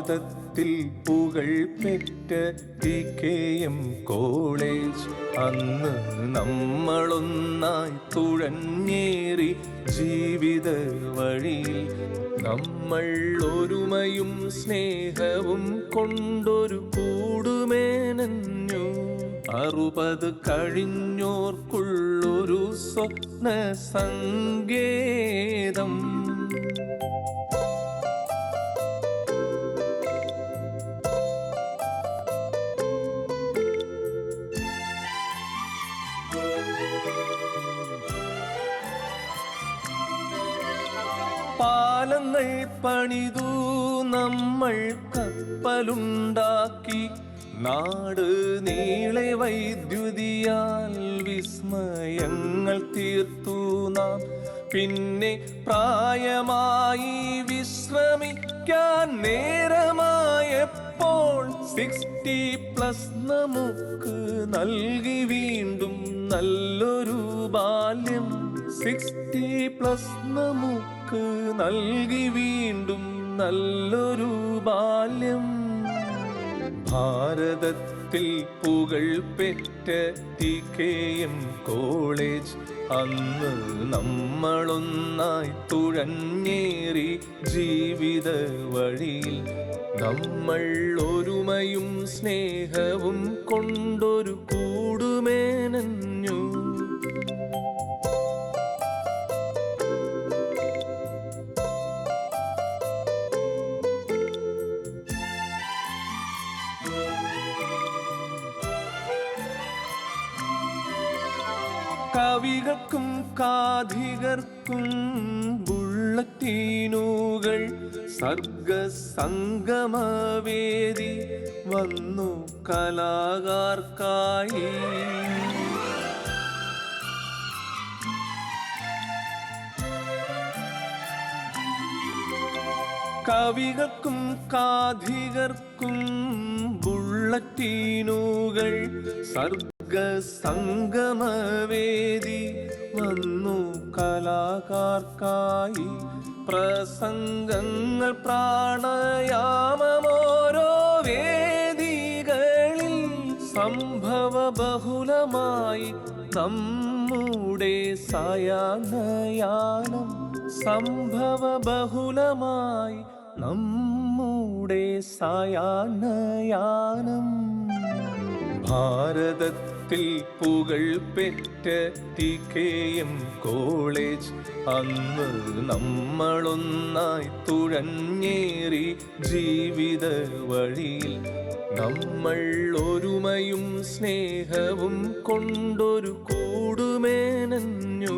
ഭാരതത്തിൽ പുകഴ്പെറ്റ DKM college അന്ന് നമ്മളൊന്നായി തുഴഞ്ഞേറി ജീവിത വഴിയിൽ നമ്മൾ ഒരുമയും സ്നേഹവും കൊണ്ടൊരു കൂടുമേനഞ്ഞു 60 കഴിഞ്ഞോർക്കുള്ളൊരു സ്വപ്ന സങ്കേതം പാലങ്ങൾ പണിതു നമ്മൾ കപ്പലുണ്ടാക്കി നാട് നീളെ വൈദ്യുതിയാൽ വിസ്മയങ്ങൾ തീർത്തു നാം പിന്നെ പ്രായമായി വിശ്രമിക്കാൻ നേരമായപ്പോൾ 60+ നമുക്ക് നൽകി വീണ്ടും നല്ലൊരു ബാല്യം 60+ നമുക്ക് നൽകി വീണ്ടും നല്ലൊരു ബാല്യം ഭാരതത്തിൽ പുകഴ്പെറ്റ DKM കോളേജ് അന്ന് നമ്മളൊന്നായി തുഴഞ്ഞേറി ജീവിത വഴിയിൽ നമ്മൾ ഒരുമയും സ്നേഹവും കൊണ്ടൊരു കൂടുമേനഞ്ഞു കവികൾക്കും കാഥികർക്കും ബുള്ളറ്റിനുകൾ സർഗസംഗമവേദി വന്നു കലാകാർക്കായി കവികൾക്കും കാഥികർക്കും ബുള്ളറ്റിനുകൾ സംഗമവേദി വന്നു കലാകാർക്കായി പ്രസംഗങ്ങൾ പ്രാണയാമമോരോ വേദികളിൽ സംഭവ ബഹുലമായി നമ്മുടെ സായാഹ്നയാനം സംഭവ ബഹുലമായി നമ്മുടെ സായാഹ്നയാനം ഭാരതത്തിൽ പുകഴ്പെറ്റ DKM കോളേജ് അന്ന് നമ്മളൊന്നായി തുഴഞ്ഞേറി ജീവിത വഴിയിൽ നമ്മൾ ഒരുമയും സ്നേഹവും കൊണ്ടൊരു കൂടുമേനഞ്ഞു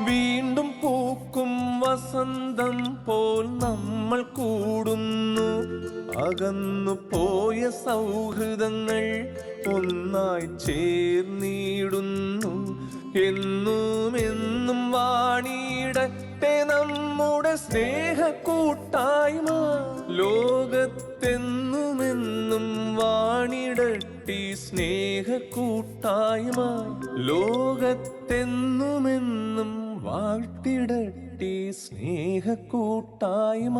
വീണ്ടും പൂക്കും വസന്തം പോൽ നമ്മൾ കൂടുന്നു അകന്നു പോയ സൗഹൃദങ്ങൾ ഒന്നായി ചേർന്നിടുന്നു എന്നും എന്നും വാണിയിടട്ടെ നമ്മുടെ സ്നേഹക്കൂട്ടായ്മ ലോകത്തെന്നുമെന്നും വാണിടട്ടെ സ്നേഹക്കൂട്ടായ്മ ലോകത്തെന്നുമെന്നും വാഴ്ത്തിടട്ടെ സ്നേഹക്കൂട്ടായ്മ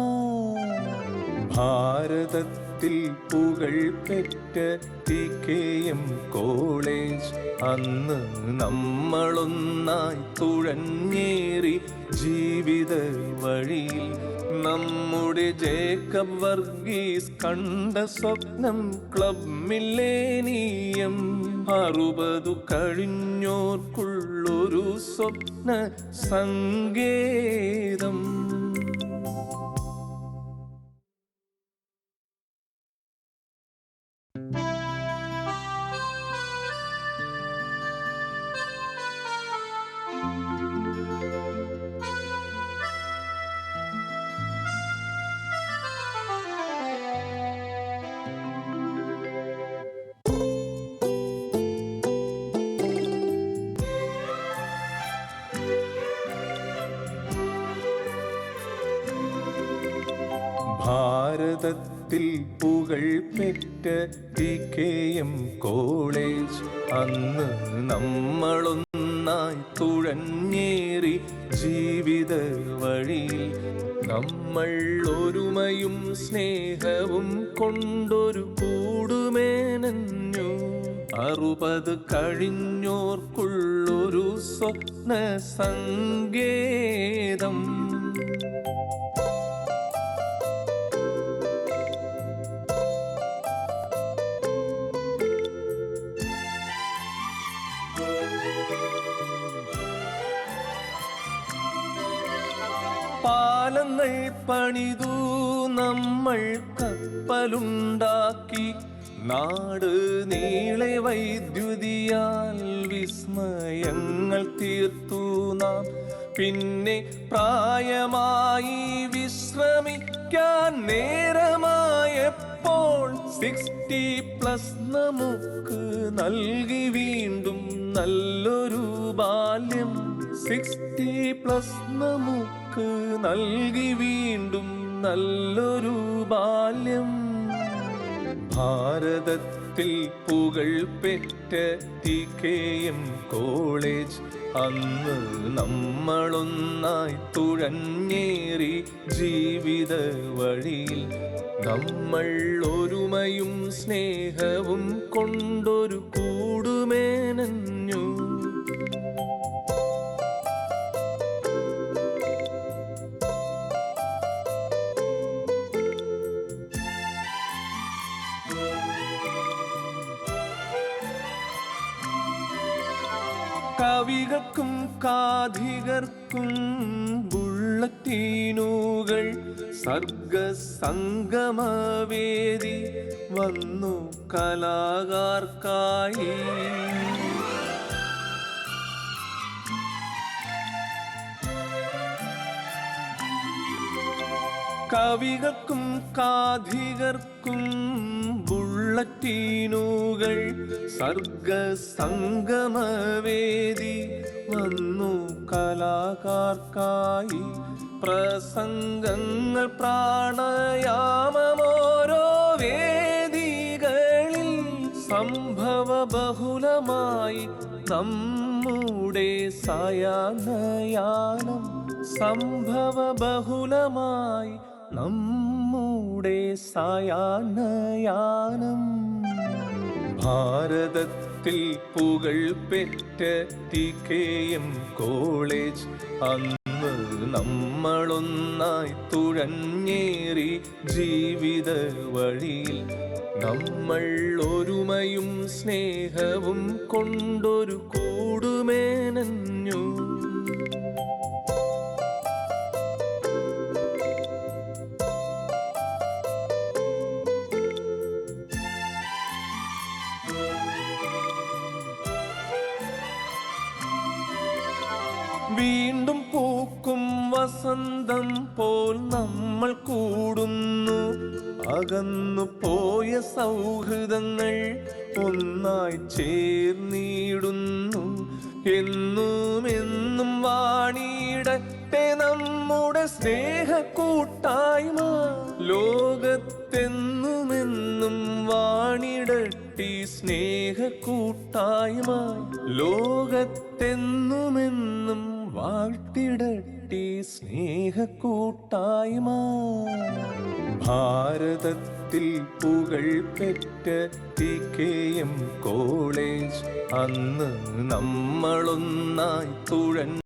ഭാരതത്തിൽ പുകഴ്പെറ്റ DKM കോളേജ് അന്ന് നമ്മളൊന്നായി തുഴഞ്ഞേറി ജീവിത വഴിയിൽ നമ്മുടെ ജേക്കബ് വർഗീസ് കണ്ട സ്വപ്നം ക്ലബ് മില്ലേനിയം 60 കഴിഞ്ഞോർക്കുള്ളൊരു സ്വപ്ന സങ്കേതം ഭാരതത്തിൽ ഭാരതത്തിൽ പുകൾ പെറ്റ TKM കോളേജ് അന്ന് നമ്മളൊന്നായി തുഴഞ്ഞേറി ജീവിത വഴിയിൽ നമ്മൾ ഒരുമയും സ്നേഹവും കൊണ്ടൊരു കൂടുമേനഞ്ഞു 60 കഴിഞ്ഞോർക്കുള്ളൊരു സ്വപ്ന സങ്കേതം പാലങ്ങൾ പണിതു നമ്മൾ കപ്പലുണ്ടാക്കി നാട് നീളെ വൈദ്യുതിയാൽ വിസ്മയങ്ങൾ തീർത്തു നാം പിന്നെ പ്രായമായി വിശ്രമിക്കാൻ നേരമായപ്പോൾ 60+ നമുക്ക് നൽകി വീണ്ടും നല്ലൊരു ബാല്യം 60+ നമുക്ക് നൽകി വീണ്ടും നല്ലൊരു ബാല്യം ഭാരതത്തിൽ പുകൾ പെറ്റ TKM കോളേജ് അന്ന് നമ്മളൊന്നായി തുഴഞ്ഞേറി ജീവിത വഴിയിൽ നമ്മൾ ഒരുമയും സ്നേഹവും കൊണ്ടൊരു കൂടുമേനഞ്ഞു കവികൾക്കും കാഥികർക്കും ബുള്ളറ്റീനുകൾ സർഗസംഗമവേദി വന്നു കലാകാർക്കായി കവികൾക്കും കാഥികർക്കും ബുള്ളറ്റീനുകൾ സർഗസംഗമവേദി വന്നു കലാകാർക്കായി പ്രസംഗങ്ങൾ പ്രാണയാമമോരോ വേദികളിൽ സംഭവ ബഹുലമായി നമ്മുടെ സായാഹ്നയാനം സംഭവ ബഹുലമായി നമ്മുടെ സായാഹ്നയാനം ഭാരതത്തിൽ പുകൾ പെറ്റ TKM കോളേജ് അന്ന് നമ്മളൊന്നായി തുഴഞ്ഞേറി ജീവിത വഴിയിൽ നമ്മൾ ഒരുമയും സ്നേഹവും കൊണ്ടൊരു കൂടുമേനഞ്ഞു വീണ്ടും പൂക്കും വസന്തം പോൽ നമ്മൾ കൂടുന്നു അകന്നു പോയ സൗഹൃദങ്ങൾ ഒന്നായി ചേർന്നിടുന്നു എന്നും എന്നും വാണിയിടട്ടെ നമ്മുടെ സ്നേഹ കൂട്ടായ്മ ലോകത്തെന്നുമെന്നും വാണിടട്ടി സ്നേഹ കൂട്ടായ്മ ലോകത്തെന്നുമെന്നും വാഴ്ത്തിടട്ടി സ്നേഹ കൂട്ടായ്മ ഭാരതത്തിൽ പുകൾ പെറ്റ TKM കോളേജ് അന്ന് നമ്മളൊന്നായി തുഴഞ്ഞു